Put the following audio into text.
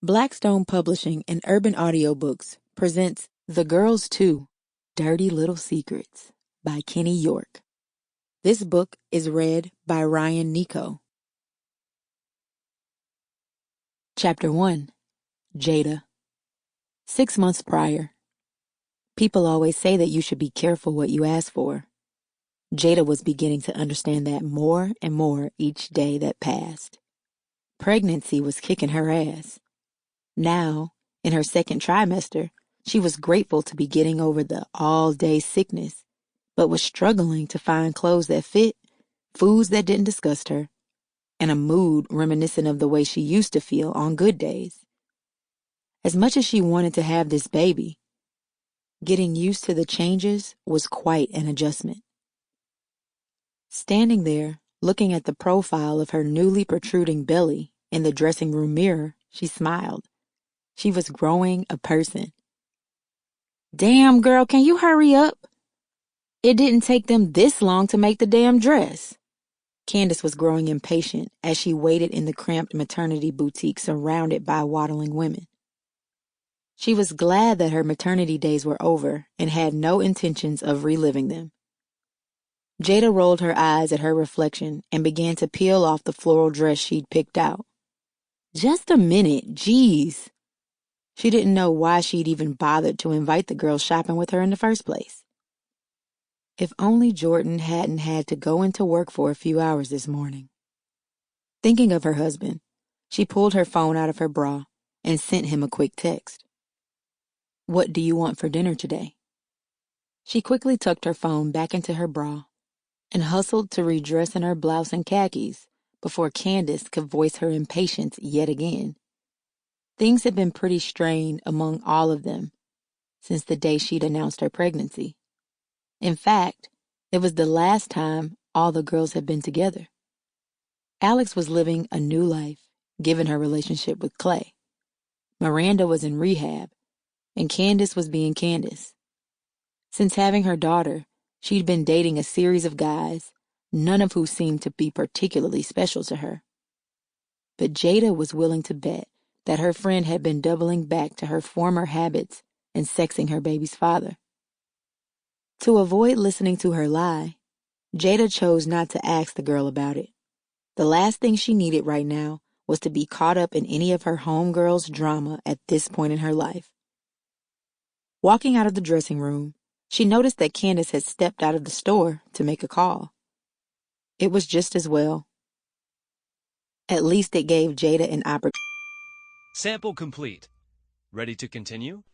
Blackstone Publishing and Urban Audiobooks presents The Girls Too, Dirty Little Secrets by Kenni York. This book is read by Nikko. Chapter 1. Jada. 6 months prior. People always say that you should be careful what you ask for. Jada was beginning to understand that more and more each day that passed. Pregnancy was kicking her ass. Now, in her second trimester, she was grateful to be getting over the all-day sickness, but was struggling to find clothes that fit, foods that didn't disgust her, and a mood reminiscent of the way she used to feel on good days. As much as she wanted to have this baby, getting used to the changes was quite an adjustment. Standing there, looking at the profile of her newly protruding belly in the dressing room mirror, she smiled. She was growing a person. Damn, girl, can you hurry up? It didn't take them this long to make the damn dress. Candace was growing impatient as she waited in the cramped maternity boutique surrounded by waddling women. She was glad that her maternity days were over and had no intentions of reliving them. Jada rolled her eyes at her reflection and began to peel off the floral dress she'd picked out. Just a minute, geez. She didn't know why she'd even bothered to invite the girls shopping with her in the first place. If only Jordan hadn't had to go into work for a few hours this morning. Thinking of her husband, she pulled her phone out of her bra and sent him a quick text. What do you want for dinner today? She quickly tucked her phone back into her bra and hustled to redress in her blouse and khakis before Candace could voice her impatience yet again. Things had been pretty strained among all of them since the day she'd announced her pregnancy. In fact, it was the last time all the girls had been together. Alex was living a new life, given her relationship with Clay. Miranda was in rehab, and Candace was being Candace. Since having her daughter, she'd been dating a series of guys, none of who seemed to be particularly special to her. But Jada was willing to bet that her friend had been doubling back to her former habits and sexing her baby's father. To avoid listening to her lie, Jada chose not to ask the girl about it. The last thing she needed right now was to be caught up in any of her homegirls' drama at this point in her life. Walking out of the dressing room, she noticed that Candace had stepped out of the store to make a call. It was just as well. At least it gave Jada an opportunity. Sample complete. Ready to continue?